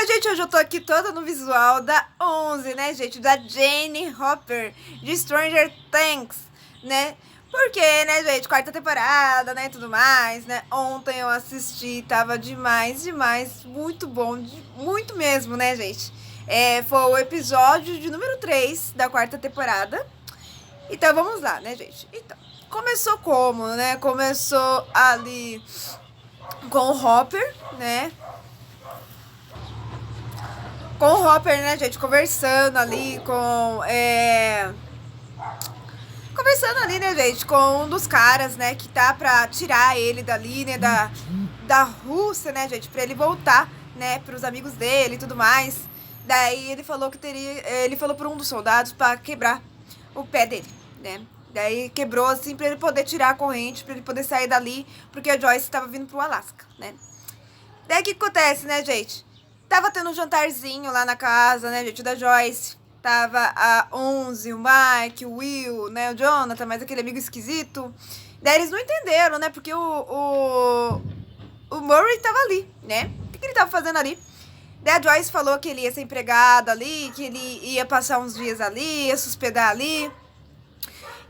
Mas, gente, hoje eu tô aqui toda no visual da 11, né, gente? Da Jane Hopper, de Stranger Things, né? Porque, né, gente, quarta temporada, né, e tudo mais, né? Ontem eu assisti, tava demais, demais, muito bom, muito mesmo, né, gente? Foi o episódio de número 3 da quarta temporada. Então, vamos lá, né, gente? Então, começou como, né? Começou ali com o Hopper, né? Com o Hopper, né, gente, conversando ali conversando ali, né, gente, com um dos caras, né, que tá pra tirar ele dali, né, da Rússia, né, gente, pra ele voltar, né, pros amigos dele e tudo mais. Daí ele falou que ele falou por um dos soldados pra quebrar o pé dele, né. Daí quebrou, assim, pra ele poder tirar a corrente, pra ele poder sair dali, porque a Joyce tava vindo pro Alasca, né. Daí o que acontece, né, gente? Tava tendo um jantarzinho lá na casa, né, gente, da Joyce. Tava a 11, o Mike, o Will, né, o Jonathan, mais aquele amigo esquisito. Daí eles não entenderam, né, porque o Murray tava ali, né? O que ele tava fazendo ali? Daí a Joyce falou que ele ia ser empregado ali, que ele ia passar uns dias ali, ia se hospedar ali.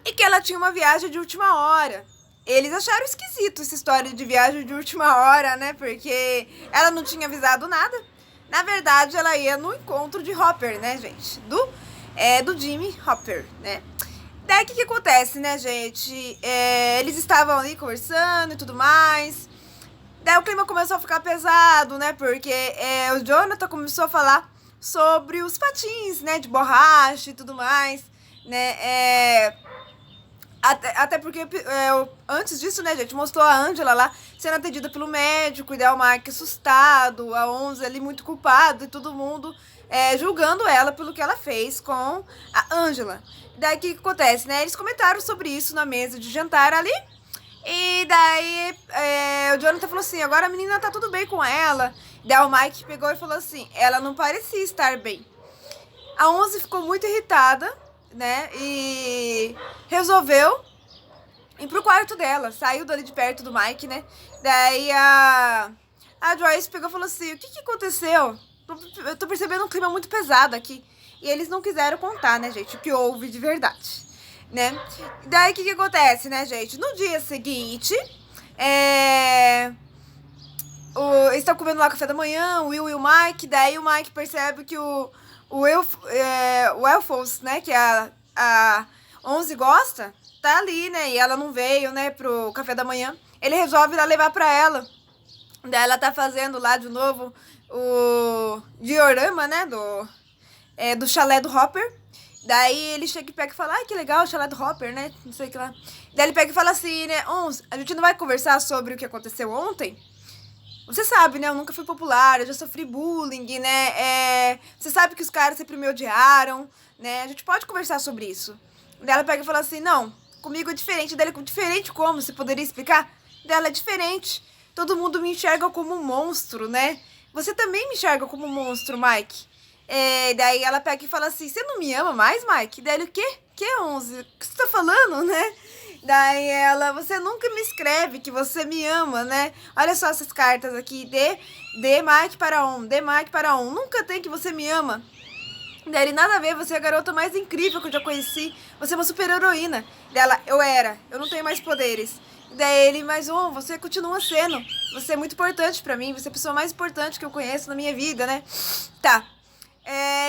E que ela tinha uma viagem de última hora. Eles acharam esquisito essa história de viagem de última hora, né? Porque ela não tinha avisado nada. Na verdade, ela ia no encontro de Hopper, né, gente? Do Jimmy Hopper, né? Daí o que acontece, né, gente? Eles estavam ali conversando e tudo mais. Daí o clima começou a ficar pesado, né? Porque o Jonathan começou a falar sobre os patins, né? De borracha e tudo mais, né? Até porque antes disso, né, gente, mostrou a Angela lá sendo atendida pelo médico, e daí o Mark assustado, a 11 ali muito culpado, e todo mundo julgando ela pelo que ela fez com a Angela. Daí o que acontece, né? Eles comentaram sobre isso na mesa de jantar ali, e daí o Jonathan falou assim, agora a menina tá tudo bem com ela. Daí o Mike pegou e falou assim, ela não parecia estar bem. A 11 ficou muito irritada, né, e resolveu ir pro quarto dela, saiu dali de perto do Mike, né, daí a Joyce pegou e falou assim, o que aconteceu? Eu tô percebendo um clima muito pesado aqui, e eles não quiseram contar, né, gente, o que houve de verdade, né, daí o que acontece, né, gente, no dia seguinte, eles estão comendo lá café da manhã, o Will e o Mike, daí o Mike percebe que o Elfos, né, que a 11 gosta, tá ali, né, e ela não veio, né, pro café da manhã. Ele resolve ir lá levar pra ela. Daí ela tá fazendo lá de novo o diorama, né, do chalé do Hopper. Daí ele chega e pega e fala, ai, que legal o chalé do Hopper, né, não sei o que lá. Daí ele pega e fala assim, né, 11, a gente não vai conversar sobre o que aconteceu ontem? Você sabe, né? Eu nunca fui popular, eu já sofri bullying, né? Você sabe que os caras sempre me odiaram, né? A gente pode conversar sobre isso. Daí ela pega e fala assim, não, comigo é diferente. Daí diferente como? Você poderia explicar? Daí ela é diferente. Todo mundo me enxerga como um monstro, né? Você também me enxerga como um monstro, Mike. Daí ela pega e fala assim, você não me ama mais, Mike? Daí ele, o quê? Que 11? O que você tá falando, né? Daí ela, você nunca me escreve que você me ama, né? Olha só essas cartas aqui, de Mike para de Mike para nunca tem que você me ama. Daí ele, nada a ver, você é a garota mais incrível que eu já conheci, você é uma super heroína. Dela, eu não tenho mais poderes. Daí ele, mas você continua sendo, você é muito importante pra mim, você é a pessoa mais importante que eu conheço na minha vida, né? Tá.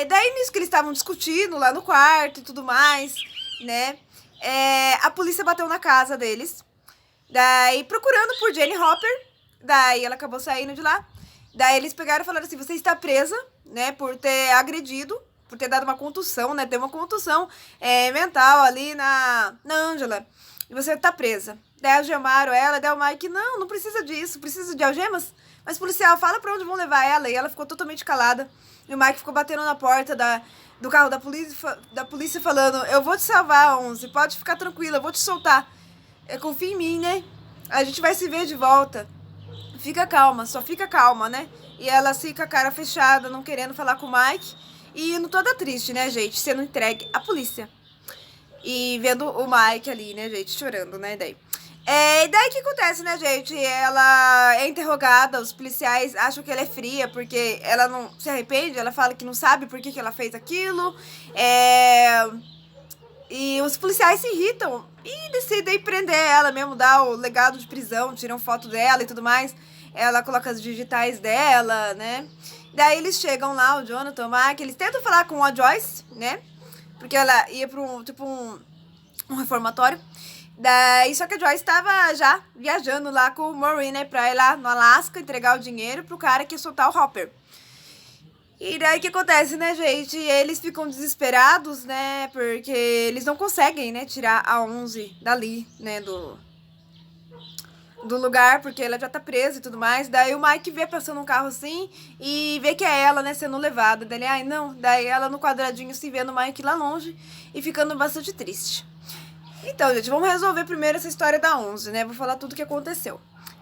Daí nisso que eles estavam discutindo lá no quarto e tudo mais, né? A polícia bateu na casa deles, daí procurando por Jane Hopper, daí ela acabou saindo de lá, daí eles pegaram e falaram assim, você está presa, né, por ter agredido, por ter dado uma contusão, né, ter uma contusão mental ali na Angela, e você tá presa. Daí algemaram ela, daí o Mike, não precisa disso, precisa de algemas? Mas policial, fala pra onde vão levar ela, e ela ficou totalmente calada, e o Mike ficou batendo na porta do carro da polícia falando, eu vou te salvar, 11, pode ficar tranquila, eu vou te soltar. Confia em mim, né? A gente vai se ver de volta. Fica calma, só fica calma, né? E ela fica a cara fechada, não querendo falar com o Mike. E indo toda triste, né, gente? Sendo entregue à polícia. E vendo o Mike ali, né, gente, chorando, né, daí. E daí o que acontece, né, gente? Ela é interrogada, os policiais acham que ela é fria, porque ela não se arrepende, ela fala que não sabe por que, que ela fez aquilo. É... E os policiais se irritam e decidem prender ela mesmo, dar o legado de prisão, tiram foto dela e tudo mais. Ela coloca as digitais dela, né? Daí eles chegam lá, o Jonathan, o Mark, eles tentam falar com a Joyce, né? Porque ela ia pra um reformatório. Daí, só que a Joyce estava já viajando lá com o Murray, né? Pra ir lá no Alasca entregar o dinheiro pro cara que ia soltar o Hopper. E daí o que acontece, né, gente? Eles ficam desesperados, né? Porque eles não conseguem, né, tirar a 11 dali, né, do lugar, porque ela já tá presa e tudo mais. Daí o Mike vê passando um carro assim e vê que é ela, né, sendo levada. Daí ele, ai, não. Daí ela no quadradinho se vê no Mike lá longe e ficando bastante triste. Então, gente, vamos resolver primeiro essa história da 11, né? Vou falar tudo o que aconteceu.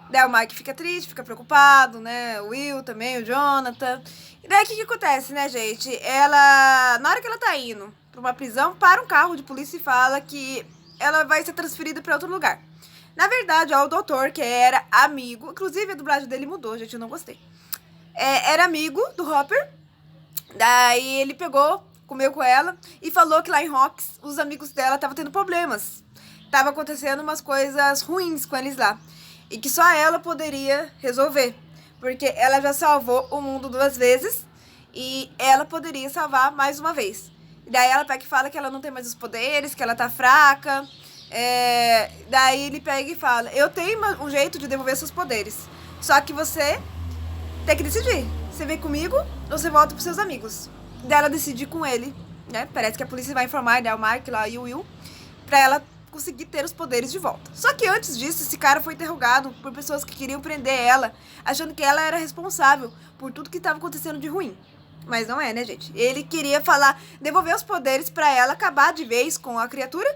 Daí o Mike fica triste, fica preocupado, né? O Will também, o Jonathan. E daí o que acontece, né, gente? Ela, na hora que ela tá indo pra uma prisão, para um carro de polícia e fala que ela vai ser transferida pra outro lugar. Na verdade, ó, o doutor, que era amigo, inclusive a dublagem dele mudou, gente, eu não gostei. Era amigo do Hopper. Daí ele pegou, comeu com ela e falou que lá em Rocks os amigos dela estavam tendo problemas. Tava acontecendo umas coisas ruins com eles lá. E que só ela poderia resolver. Porque ela já salvou o mundo 2 vezes e ela poderia salvar mais uma vez. E daí ela pega e fala que ela não tem mais os poderes, que ela tá fraca. Daí ele pega e fala, eu tenho um jeito de devolver seus poderes. Só que você tem que decidir. Você vem comigo ou você volta pros seus amigos. Daí ela decide com ele, né? Parece que a polícia vai informar, né, o Mark lá e o Will, pra ela conseguir ter os poderes de volta. Só que antes disso, esse cara foi interrogado por pessoas que queriam prender ela, achando que ela era responsável por tudo que estava acontecendo de ruim. Mas não é, né, gente? Ele queria falar, devolver os poderes pra ela acabar de vez com a criatura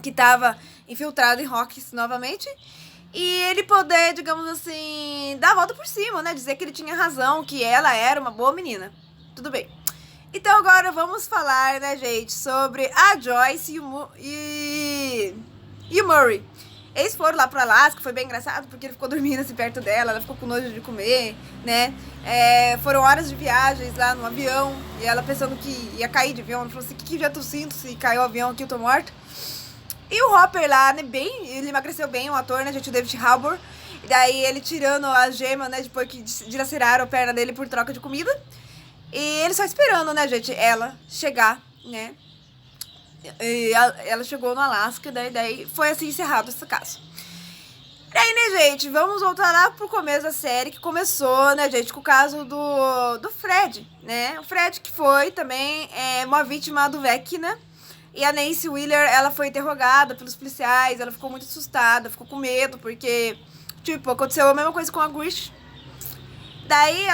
que estava infiltrada em Rocks novamente. E ele poder, digamos assim, dar a volta por cima, né? Dizer que ele tinha razão, que ela era uma boa menina. Tudo bem. Então agora vamos falar, né, gente, sobre a Joyce e o Murray. Eles foram lá pro Alasca, foi bem engraçado, porque ele ficou dormindo assim perto dela, ela ficou com nojo de comer, né? Foram horas de viagens lá no avião, e ela pensando que ia cair de avião, ela falou assim, que já tô sinto, se caiu o avião aqui eu tô morta. E o Hopper lá, né, ele emagreceu bem, o ator, né, gente, o David Harbour. E daí ele tirando a gema, né, depois que dilaceraram a perna dele por troca de comida. E ele só esperando, né, gente, ela chegar, né. E ela chegou no Alasca, daí foi assim encerrado esse caso. E aí, né, gente, vamos voltar lá pro começo da série, que começou, né, gente, com o caso do Fred, né. O Fred que foi também uma vítima do Vecna. E a Nancy Wheeler, ela foi interrogada pelos policiais, ela ficou muito assustada, ficou com medo, porque, tipo, aconteceu a mesma coisa com a Grish. Daí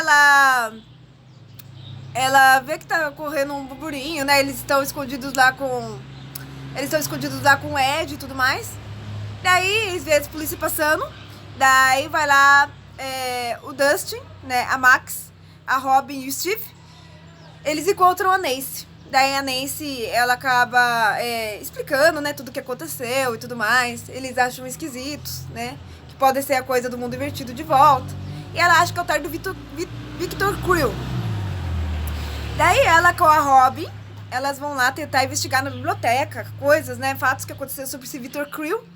ela vê que tá correndo um burburinho, né? Eles estão escondidos lá com o Ed e tudo mais. Daí eles vê a polícia passando. Daí vai lá o Dustin, né? A Max, a Robin e o Steve. Eles encontram a Nancy. Daí a Nancy, ela acaba explicando, né, tudo o que aconteceu e tudo mais. Eles acham esquisitos, né? Que pode ser a coisa do mundo invertido de volta. E ela acha que é o tal do Victor Creel. Daí ela com a Robin, elas vão lá tentar investigar na biblioteca coisas, né, fatos que aconteceram sobre esse Victor Creel.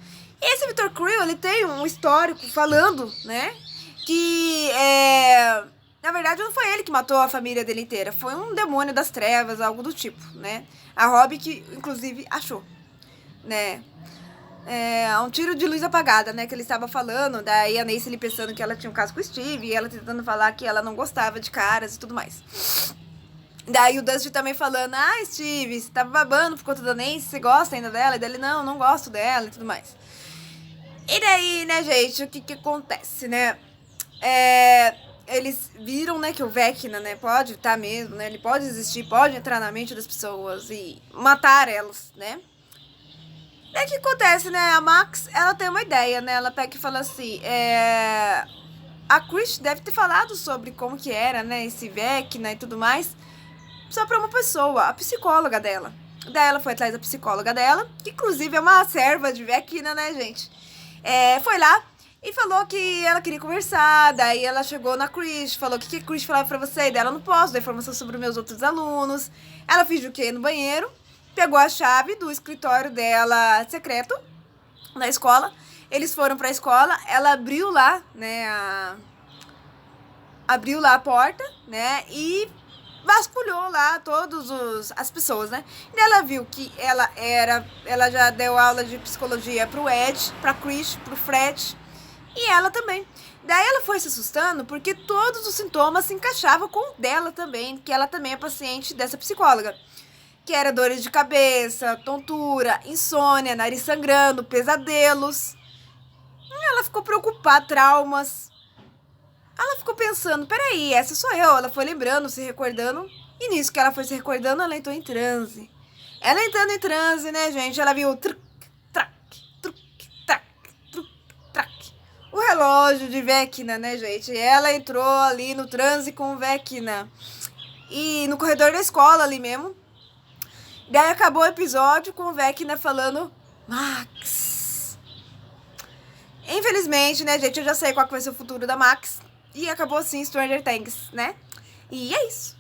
E esse Victor Creel, ele tem um histórico falando, né, que na verdade não foi ele que matou a família dele inteira, foi um demônio das trevas, algo do tipo, né. A Robin que inclusive achou, né. Um tiro de luz apagada, né, que ele estava falando. Daí a Nancy ele pensando que ela tinha um caso com o Steve, e ela tentando falar que ela não gostava de caras e tudo mais. Daí o Dusty também falando, Steve, você tava babando por conta da Nancy, você gosta ainda dela? E daí ele, não gosto dela e tudo mais. E daí, né, gente, o que acontece, né? Eles viram, né, que o Vecna, né, pode estar mesmo, né, ele pode existir, pode entrar na mente das pessoas e matar elas, né? Daí o que acontece, né, a Max, ela tem uma ideia, né, ela pega e fala assim, a Chris deve ter falado sobre como que era, né, esse Vecna e tudo mais, só pra uma pessoa, a psicóloga dela. Daí ela foi atrás da psicóloga dela, que inclusive é uma serva de Vecna, né, gente? foi lá e falou que ela queria conversar. Daí ela chegou na Chris, falou: o que a Chris falava pra você? E daí ela: não posso dar informação sobre os meus outros alunos. Ela fingiu que ia no banheiro, pegou a chave do escritório dela secreto na escola. Eles foram pra escola, ela abriu lá, né, abriu lá a porta, né, e vasculhou lá as pessoas, né? E ela viu que ela já deu aula de psicologia pro Ed, pra Chris, pro Fred, e ela também. Daí ela foi se assustando porque todos os sintomas se encaixavam com o dela também, que ela também é paciente dessa psicóloga. Que era dores de cabeça, tontura, insônia, nariz sangrando, pesadelos. E ela ficou preocupada, traumas. Ela ficou pensando: peraí, essa sou eu. Ela foi lembrando, se recordando. E nisso que ela foi se recordando, ela entrou em transe. Ela entrando em transe, né, gente? Ela viu truc, trac, truc, trac, truc, trac. O relógio de Vecna, né, gente? Ela entrou ali no transe com Vecna. E no corredor da escola ali mesmo. Daí acabou o episódio com o Vecna falando: Max. Infelizmente, né, gente? Eu já sei qual que vai ser o futuro da Max. E acabou assim Stranger Things, né? E é isso.